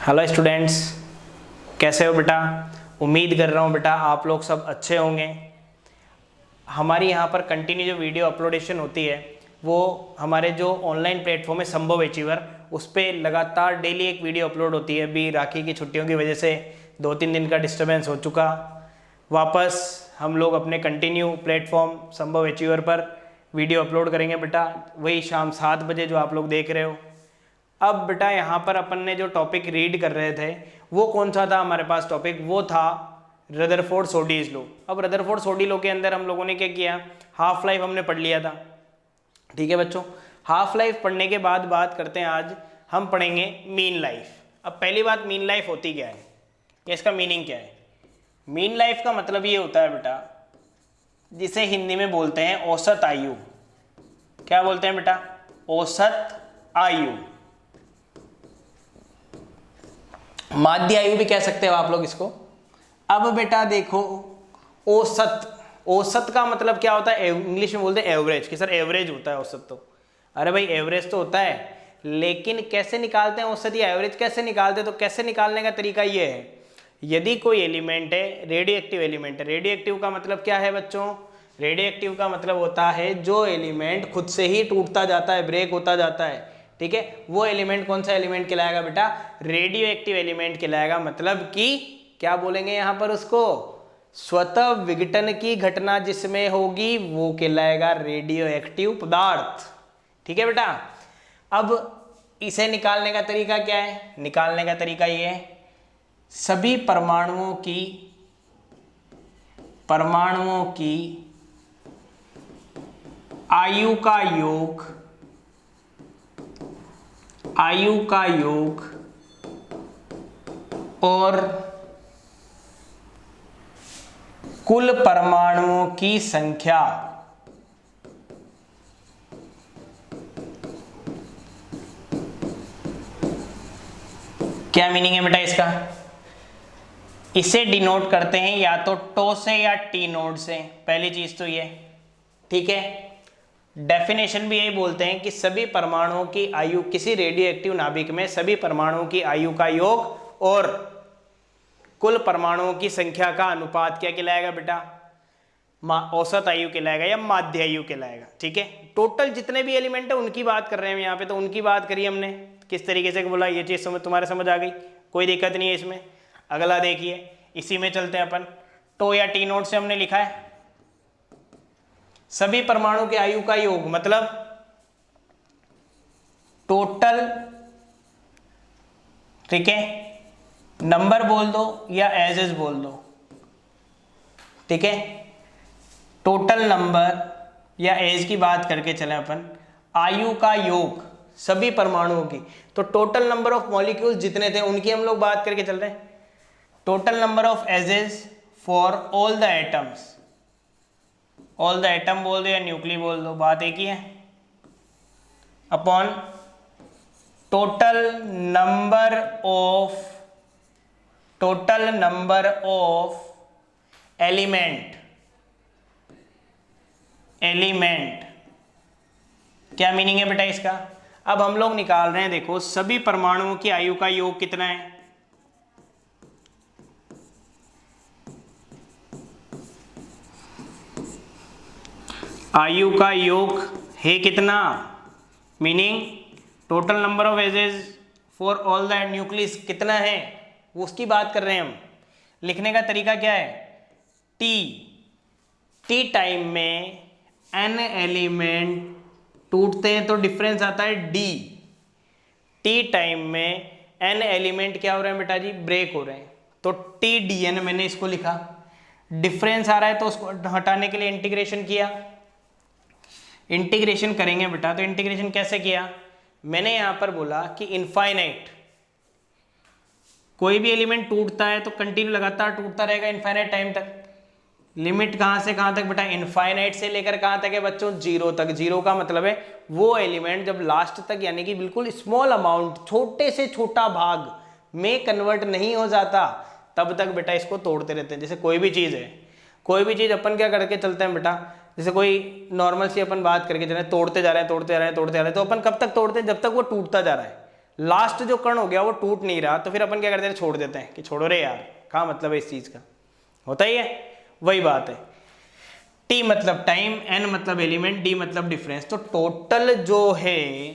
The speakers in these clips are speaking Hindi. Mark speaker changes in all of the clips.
Speaker 1: हेलो स्टूडेंट्स, कैसे हो बेटा। उम्मीद कर रहा हूँ बेटा आप लोग सब अच्छे होंगे। हमारी यहाँ पर कंटिन्यू जो वीडियो अपलोडेशन होती है वो हमारे जो ऑनलाइन प्लेटफॉर्म है संभव अचीवर, उस पर लगातार डेली एक वीडियो अपलोड होती है। अभी राखी की छुट्टियों की वजह से 2-3 दिन का डिस्टर्बेंस हो चुका। वापस हम लोग अपने कंटिन्यू प्लेटफॉर्म संभव अचीवर पर वीडियो अपलोड करेंगे बेटा, वही शाम 7 बजे जो आप लोग देख रहे हो। अब बेटा यहाँ पर अपन ने जो टॉपिक रीड कर रहे थे वो कौन सा था हमारे पास टॉपिक, वो था रदरफोर्ड सोडीज लॉ। अब रदरफोर्ड सोडी लॉ के अंदर हम लोगों ने क्या किया, हाफ लाइफ हमने पढ़ लिया था। ठीक है बच्चों, हाफ लाइफ पढ़ने के बाद बात करते हैं, आज हम पढ़ेंगे मीन लाइफ। अब पहली बात, मीन लाइफ होती क्या है या इसका मीनिंग क्या है। मीन लाइफ का मतलब ये होता है बेटा, जिसे हिंदी में बोलते हैं औसत आयु। क्या बोलते हैं बेटा, औसत आयु। माध्य आयु भी कह सकते हो आप लोग इसको। अब बेटा देखो, औसत, औसत का मतलब क्या होता है, इंग्लिश में बोलते हैं एवरेज, कि सर एवरेज होता है औसत। तो अरे भाई एवरेज तो होता है, लेकिन कैसे निकालते हैं औसत या एवरेज कैसे निकालते हैं, तो कैसे निकालने का तरीका ये है, यदि कोई एलिमेंट है, रेडियो एक्टिव एलिमेंट है। रेडियो एक्टिव का मतलब क्या है बच्चों, रेडियो एक्टिव का मतलब होता है जो एलिमेंट खुद से ही टूटता जाता है, ब्रेक होता जाता है। ठीक है, वो एलिमेंट कौन सा एलिमेंट कहलाएगा बेटा, रेडियो एक्टिव एलिमेंट कहलाएगा। मतलब कि क्या बोलेंगे यहां पर उसको, स्वतः विघटन की घटना जिसमें होगी वो कहलाएगा रेडियो एक्टिव पदार्थ। ठीक है बेटा, अब इसे निकालने का तरीका क्या है, निकालने का तरीका ये है, सभी परमाणुओं की आयु का योग और कुल परमाणुओं की संख्या क्या मीनिंग है बेटा इसका, इसे डिनोट करते हैं या तो टो से या टी नोड से। पहली चीज तो ये, ठीक है। डेफिनेशन भी यही बोलते हैं कि सभी परमाणुओं की आयु, किसी रेडियो एक्टिव नाभिक में सभी परमाणुओं की आयु का योग और कुल परमाणुओं की संख्या का अनुपात क्या कहलाएगा बेटा, औसत आयु कहलाएगा या माध्य आयु कहलाएगा। ठीक है, टोटल जितने भी एलिमेंट है उनकी बात कर रहे हैं यहाँ पे, तो उनकी बात करी हमने, किस तरीके से बोला, ये चीज तुम्हारे समझ आ गई, कोई दिक्कत नहीं है इसमें। अगला देखिए, इसी में चलते हैं अपन, टो या टी नोट से हमने लिखा है सभी परमाणु के आयु का योग, मतलब टोटल, ठीक है, नंबर बोल दो या एजेस बोल दो। ठीक है, टोटल नंबर या एज की बात करके चले अपन, आयु का योग सभी परमाणुओं की, तो टोटल नंबर ऑफ मॉलिक्यूल्स जितने थे उनकी हम लोग बात करके चल रहे हैं। Total number of ages for all the atoms, all the atom बोल दो या न्यूक्ली बोल दो, बात एक ही है, upon total number of element. क्या मीनिंग है बेटा इसका, अब हम लोग निकाल रहे हैं, देखो सभी परमाणुओं की आयु का योग कितना है, आयु का योग है कितना, meaning total number of ages for all the nucleus कितना है, उसकी बात कर रहे हैं हम। लिखने का तरीका क्या है, टी टाइम में n एलिमेंट टूटते हैं तो डिफरेंस आता है डी। टी टाइम में n एलिमेंट क्या हो रहे हैं बेटा जी, ब्रेक हो रहे हैं, तो टी डी एन मैंने इसको लिखा। डिफरेंस आ रहा है तो उसको हटाने के लिए इंटीग्रेशन किया, इंटीग्रेशन करेंगे बेटा, तो इंटीग्रेशन कैसे किया, मैंने यहां पर बोला कि इनफाइनाइट, कोई भी एलिमेंट टूटता है तो कंटिन्यू लगातार टूटता रहेगा इनफाइनाइट टाइम तक। लिमिट कहां से कहां तक बेटा, इनफाइनाइट से लेकर कहां तक है बच्चों, जीरो तक। जीरो का मतलब है वो एलिमेंट जब लास्ट तक, यानी कि बिल्कुल स्मॉल अमाउंट, छोटे से छोटा भाग में कन्वर्ट नहीं हो जाता, तब तक बेटा इसको तोड़ते रहते हैं। जैसे कोई भी चीज है, कोई भी चीज अपन क्या करके चलते हैं बेटा, जैसे कोई नॉर्मल सी अपन बात करके चल रहे हैं, तोड़ते जा रहे हैं, तो अपन कब तक तोड़ते हैं, जब तक वो टूटता जा रहा है। लास्ट जो कण हो गया वो टूट नहीं रहा, तो फिर अपन क्या करते हैं, छोड़ देते हैं कि छोड़ो रे यार, कहाँ मतलब है इस चीज का, होता ही है, वही बात है। टी मतलब टाइम, एन मतलब एलिमेंट, डी मतलब डिफरेंस। तो टोटल जो है,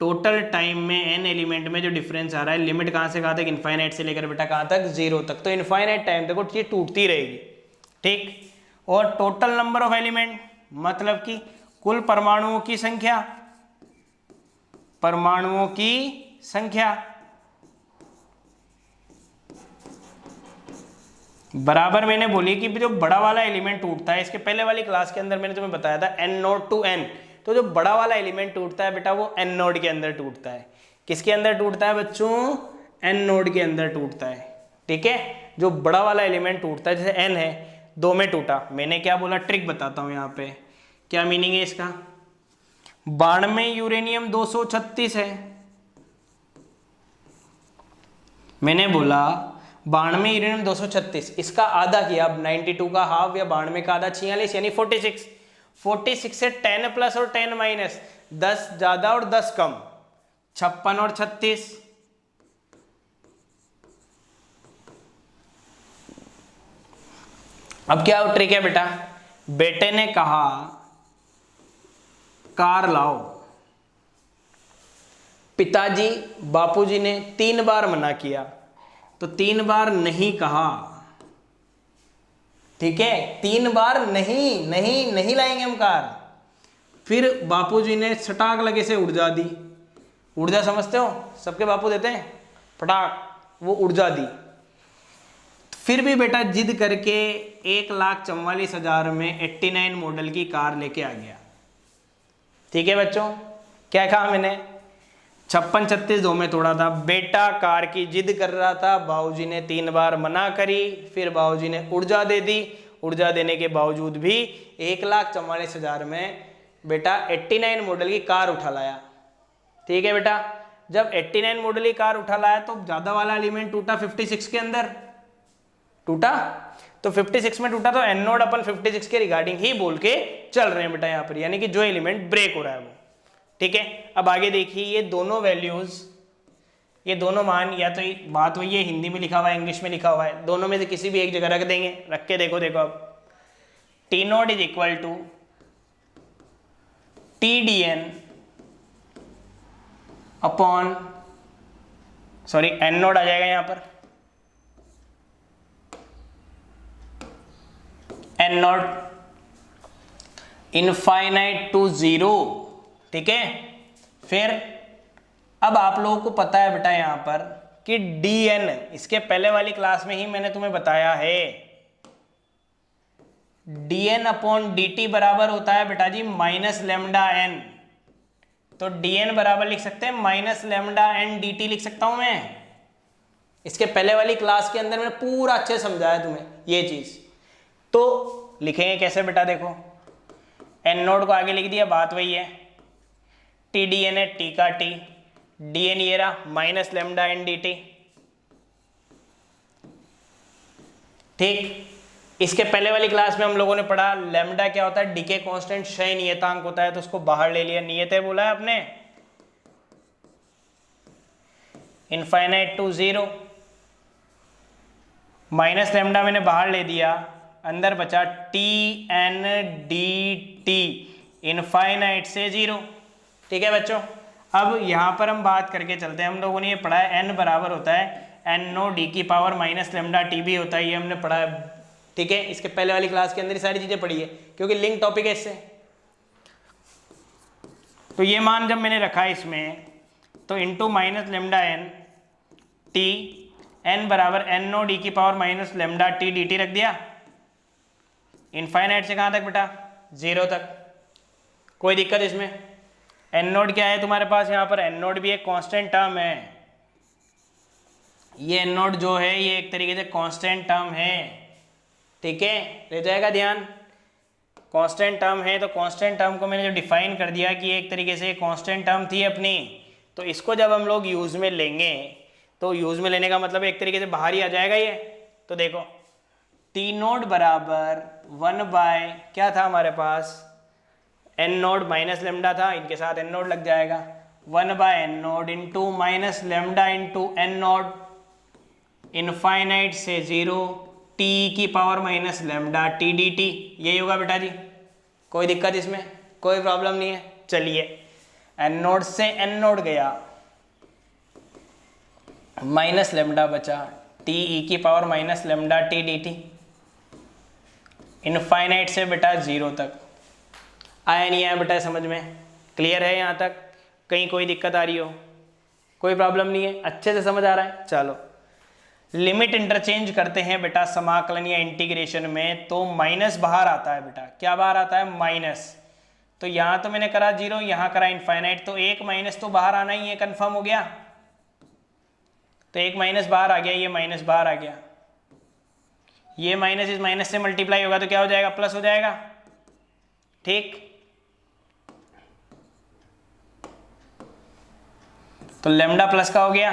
Speaker 1: टोटल टाइम में एन एलिमेंट में जो डिफरेंस आ रहा है, लिमिट कहाँ से कहाँ तक, इनफाइनाइट से लेकर बेटा कहाँ तक, 0 तक। तो इनफाइनाइट टाइम तक वो चीज टूटती रहेगी, ठीक। और टोटल नंबर ऑफ एलिमेंट मतलब कि कुल परमाणुओं की संख्या, परमाणुओं की संख्या बराबर, मैंने बोली कि जो बड़ा वाला एलिमेंट टूटता है, इसके पहले वाली क्लास के अंदर मैंने तुम्हें बताया था n नोड टू n, तो जो बड़ा वाला एलिमेंट टूटता है बेटा वो n नोड के अंदर टूटता है। किसके अंदर टूटता है बच्चों, n नोड के अंदर टूटता है, ठीक है। जो बड़ा वाला एलिमेंट टूटता है, जैसे n है, 2 में टूटा, मैंने क्या बोला, ट्रिक बताता हूं यहाँ पे, क्या मीनिंग है इसका। 92 यूरेनियम 236 है, मैंने बोला 92 यूरेनियम 236, इसका आधा किया, अब 92 का हाफ या 92 का आधा 46, यानी 46। 46 से 10 प्लस और 10 माइनस, 10 ज्यादा और 10 कम, 56 और 36। अब क्या ट्रिक है बेटा, बेटे ने कहा कार लाओ, पिताजी बापूजी ने 3 बार मना किया, तो 3 बार नहीं कहा, ठीक है, 3 बार नहीं नहीं नहीं लाएंगे हम कार। फिर बापूजी ने सटाक लगे से ऊर्जा दी, ऊर्जा समझते हो, सबके बापू देते हैं फटाक, वो ऊर्जा दी। फिर भी बेटा जिद करके 1,44,000 में 89 मॉडल की कार लेके आ गया, ठीक है बच्चों। क्या कहा मैंने, 56 36 2 में तोड़ा था, बेटा कार की जिद कर रहा था, बाबूजी ने 3 बार मना करी, फिर बाबूजी ने ऊर्जा दे दी, ऊर्जा देने के बावजूद भी 1,44,000 में बेटा 89 मॉडल की कार उठा लाया, ठीक है बेटा। जब 89 मॉडल की कार उठा लाया तो ज्यादा वाला एलिमेंट टूटा 56 के अंदर टूटा, तो 56 में टूटा, तो एन नोड अपन 56 के रिगार्डिंग ही बोल के चल रहे हैं बेटा यहाँ पर, यानी कि जो एलिमेंट ब्रेक हो रहा है वो, ठीक है। अब आगे देखिए, ये दोनों वैल्यूज, ये दोनों मान, या तो बात वही है, हिंदी में लिखा हुआ है, इंग्लिश में लिखा हुआ है, दोनों में से किसी भी एक जगह रख देंगे, रख के देखो देखो अब, T node is equal to T D N upon, sorry N node आ जाएगा यहां पर, एन नोड इनफाइनाइट टू 0, ठीक है। फिर अब आप लोगों को पता है बेटा यहां पर कि dn, इसके पहले वाली क्लास में ही मैंने तुम्हें बताया है, dn अपॉन dt बराबर होता है बेटा जी माइनस लेमडा एन। तो dn बराबर लिख सकते हैं माइनस लेमडा एन dt लिख सकता हूं मैं। इसके पहले वाली क्लास के अंदर मैंने पूरा अच्छे समझाया तुम्हें ये चीज। तो लिखेंगे कैसे बेटा, देखो एन नोड को आगे लिख दिया, बात वही है, टी डी एन है, टी का टी, डी एन ये रहा minus lambda N D T, ठीक। इसके पहले वाली क्लास में हम लोगों ने पढ़ा लेमडा क्या होता है, डीके कांस्टेंट, क्षय नियतांक होता है, तो उसको बाहर ले लिया, नियत है बोला है आपने, इनफाइनाइट टू 0, माइनस लेमडा मैंने बाहर ले दिया, अंदर बचा T N D T infinite से 0, ठीक है बच्चों। अब यहाँ पर हम बात करके चलते हैं, हम लोगों ने ये पढ़ा है n बराबर होता है एन नो डी की पावर माइनस लेमडा टी भी होता है, ये हमने पढ़ा है, ठीक है। इसके पहले वाली क्लास के अंदर ये सारी चीजें पढ़ी है, क्योंकि लिंक टॉपिक है इससे। तो ये मान जब मैंने रखा है इसमें, तो into minus lambda N T, N बराबर एन नो डी की power minus lambda T D T रख दिया, इनफाइनाइट से कहाँ तक बेटा, 0 तक, कोई दिक्कत इसमें। एन नोड क्या है तुम्हारे पास, यहाँ पर एन नोड भी एक कांस्टेंट टर्म है, ये एन नोड जो है ये एक तरीके से कांस्टेंट टर्म है, ठीक है, ले जाएगा ध्यान, कांस्टेंट टर्म है। तो कांस्टेंट टर्म को मैंने जो डिफाइन कर दिया कि एक तरीके से कांस्टेंट टर्म थी अपनी, तो इसको जब हम लोग यूज में लेंगे, तो यूज में लेने का मतलब एक तरीके से बाहर ही आ जाएगा ये। तो देखो टी नोड बराबर 1 बाय क्या था हमारे पास, एन नोड माइनस लेमडा था, इनके साथ एन नोड लग जाएगा, 1 by N naught into minus lambda into N naught infinite से 0 टी की power minus lambda T D T, यही होगा बेटा जी। कोई दिक्कत इसमें, कोई प्रॉब्लम नहीं है। चलिए एन नोड से एन नोड गया, माइनस लेमडा बचा, टी ई की power minus lambda T D T, infinite से बेटा 0 तक। आया नहीं आया बेटा समझ में? क्लियर है यहाँ तक? कहीं कोई दिक्कत आ रही हो? कोई प्रॉब्लम नहीं है, अच्छे से समझ आ रहा है। चलो लिमिट इंटरचेंज करते हैं बेटा समाकलन या इंटीग्रेशन में, तो माइनस बाहर आता है बेटा। क्या बाहर आता है? माइनस। तो यहाँ तो मैंने करा 0, यहाँ करा इनफाइनाइट, तो एक माइनस तो बाहर आना ही है, कंफर्म हो गया। तो एक माइनस बाहर आ गया, ये माइनस बाहर आ गया, ये माइनस इस माइनस से मल्टीप्लाई होगा तो क्या हो जाएगा? प्लस हो जाएगा। ठीक, तो लेमडा प्लस का हो गया,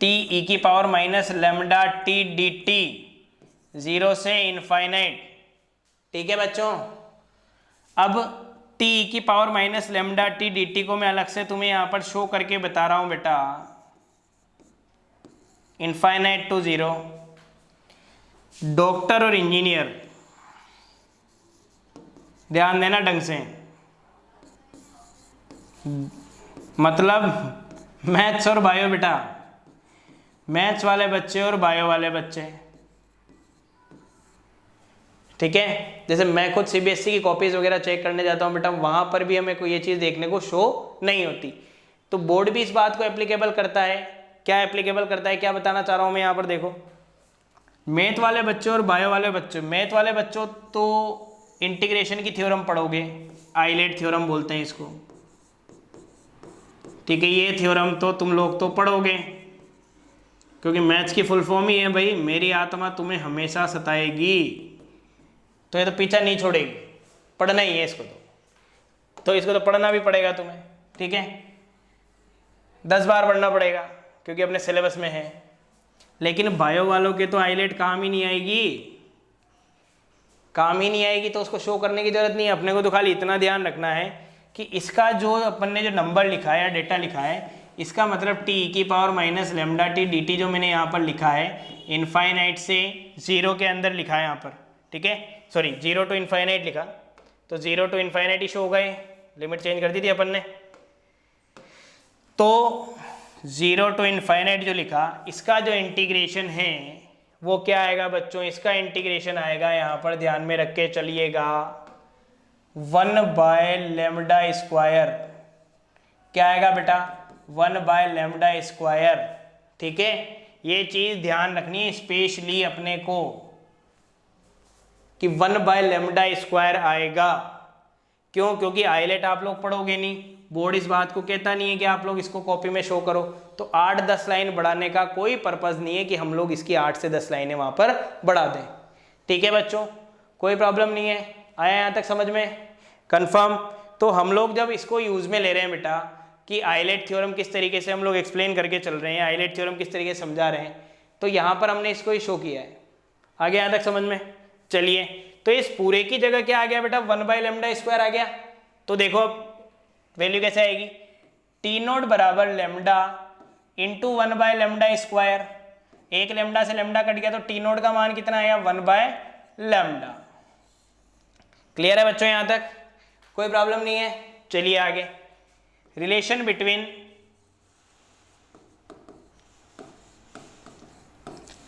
Speaker 1: टी ई की power minus lambda T D T, 0 से इनफाइनाइट। ठीक है बच्चों, अब टी ई की power minus lambda T D T को मैं अलग से तुम्हें यहां पर शो करके बता रहा हूं बेटा, इनफाइनाइट टू 0। डॉक्टर और इंजीनियर ध्यान देना ढंग से, मतलब मैथ्स और बायो बेटा, मैथ्स वाले बच्चे और बायो वाले बच्चे। ठीक है, जैसे मैं खुद सीबीएसई की कॉपीज वगैरह चेक करने जाता हूँ बेटा, वहां पर भी हमें कोई ये चीज़ देखने को शो नहीं होती। तो बोर्ड भी इस बात को एप्लीकेबल करता है। क्या एप्लीकेबल करता है, क्या बताना चाह रहा हूँ मैं यहाँ पर? देखो मैथ वाले बच्चों और बायो वाले बच्चों, मैथ वाले बच्चों तो इंटीग्रेशन की थ्योरम पढ़ोगे, आइलेट थ्योरम बोलते हैं इसको। ठीक है, ये थ्योरम तो तुम लोग तो पढ़ोगे, क्योंकि मैथ्स की फुल फॉर्म ही है भाई, मेरी आत्मा तुम्हें हमेशा सताएगी। तो ये तो पीछा नहीं छोड़ेगी, पढ़ना ही है इसको। तो इसको तो पढ़ना भी पड़ेगा तुम्हें। ठीक है, 10 बार पढ़ना पड़ेगा क्योंकि अपने सिलेबस में है। लेकिन बायो वालों के तो आइलेट काम ही नहीं आएगी, काम ही नहीं आएगी, तो उसको शो करने की जरूरत नहीं है। अपने को तो खाली इतना ध्यान रखना है कि इसका जो अपन ने जो नंबर लिखा है या डेटा लिखा है, इसका मतलब टी की power minus lambda T D T जो मैंने यहाँ पर लिखा है, इनफाइनाइट से 0 के अंदर लिखा है यहाँ पर। ठीक है, सॉरी 0 टू इनफाइनाइट लिखा, तो 0 टू इनफाइनाइट ही शो हो गए, लिमिट चेंज कर दी थी अपन ने। तो 0 टू इनफाइनाइट जो लिखा, इसका जो इंटीग्रेशन है वो क्या आएगा बच्चों? इसका इंटीग्रेशन आएगा, यहाँ पर ध्यान में रख के चलिएगा, 1 बाय लेमडा स्क्वायर। क्या आएगा बेटा? 1 बाय लेमडा स्क्वायर। ठीक है, ये चीज ध्यान रखनी है स्पेशली अपने को कि 1 बाय लेमडा स्क्वायर आएगा। क्यों? क्योंकि आइलेट आप लोग पढ़ोगे नहीं, बोर्ड इस बात को कहता नहीं है कि आप लोग इसको कॉपी में शो करो। तो 8-10 लाइन बढ़ाने का कोई पर्पज नहीं है कि हम लोग इसकी 8 से 10 लाइनें वहां पर बढ़ा दें। ठीक है बच्चों, कोई प्रॉब्लम नहीं है। आया यहाँ तक समझ में? कंफर्म? तो हम लोग जब इसको यूज में ले रहे हैं बेटा कि आइलेट थ्योरम किस तरीके से हम लोग एक्सप्लेन करके चल रहे हैं, आइलेट थ्योरम किस तरीके से समझा रहे हैं, तो यहाँ पर हमने इसको ही शो किया है। आगे यहाँ तक समझ में? चलिए, तो इस पूरे की जगह क्या आ गया बेटा? 1 बाय लेमडा स्क्वायर आ गया। तो देखो वैल्यू कैसे आएगी? टी नोट बराबर lambda into 1 by lambda square. एक लेमडा से लेमडा कट गया तो टी नोट का मान कितना आया? 1 बाय लेमडा। क्लियर है बच्चों यहाँ तक? कोई प्रॉब्लम नहीं है। चलिए आगे, relation between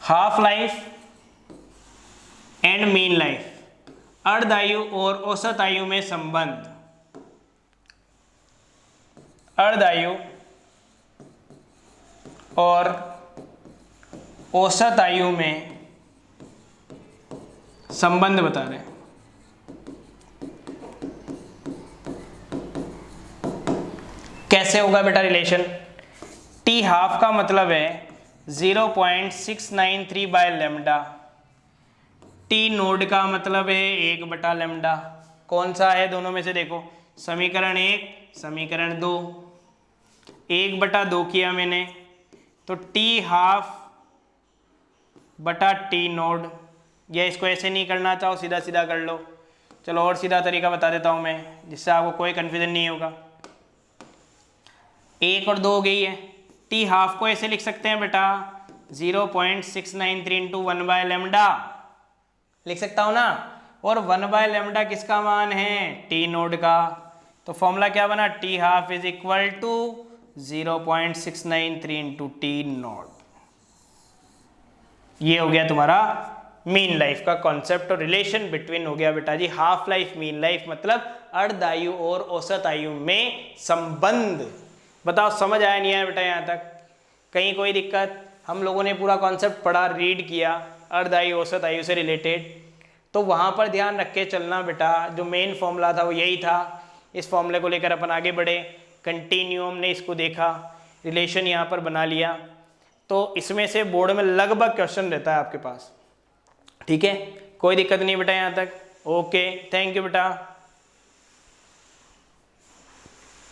Speaker 1: half life and mean life, अर्ध आयु और औसत आयु में संबंध। अर्ध आयु और औसत आयु में संबंध बता रहे हैं। कैसे होगा बेटा रिलेशन? टी हाफ का मतलब है 0.693 बाय लेमडा, टी नोड का मतलब है 1 बटा लेमडा। कौन सा है दोनों में से? देखो, समीकरण 1 समीकरण 2, 1 बटा 2 किया मैंने, तो टी हाफ बटा टी नोड, या इसको ऐसे नहीं करना चाहो सीधा सीधा कर लो। चलो और सीधा तरीका बता देता हूँ मैं, जिससे आपको कोई कन्फ्यूजन नहीं होगा। 1 और 2 हो गई है। टी हाफ को ऐसे लिख सकते हैं बेटा 0.693 इंटू 1/λ लिख सकता हूं ना। और 1/λ किसका मान है? टी नोड का। तो फॉर्मूला क्या बना? T half is equal to 0.693 into T naught. ये हो गया तुम्हारा मीन लाइफ का कॉन्सेप्ट और रिलेशन बिटवीन हो गया बेटा जी हाफ लाइफ मीन लाइफ मतलब अर्धआयु और औसत आयु में संबंध। बताओ समझ आया नहीं आया बेटा यहाँ तक? कहीं कोई दिक्कत? हम लोगों ने पूरा कॉन्सेप्ट पढ़ा, रीड किया अर्धआयु औसत आयु से रिलेटेड, तो वहाँ पर ध्यान रख के चलना बेटा। जो मेन फॉर्मूला था वो यही था। इस फॉर्मूले को लेकर अपन आगे बढ़े, कंटिन्यूम ने इसको देखा, रिलेशन यहाँ पर बना लिया। तो इसमें से बोर्ड में लगभग क्वेश्चन रहता है आपके पास, ठीक है? कोई दिक्कत नहीं बेटा यहाँ तक? ओके, थैंक यू बेटा।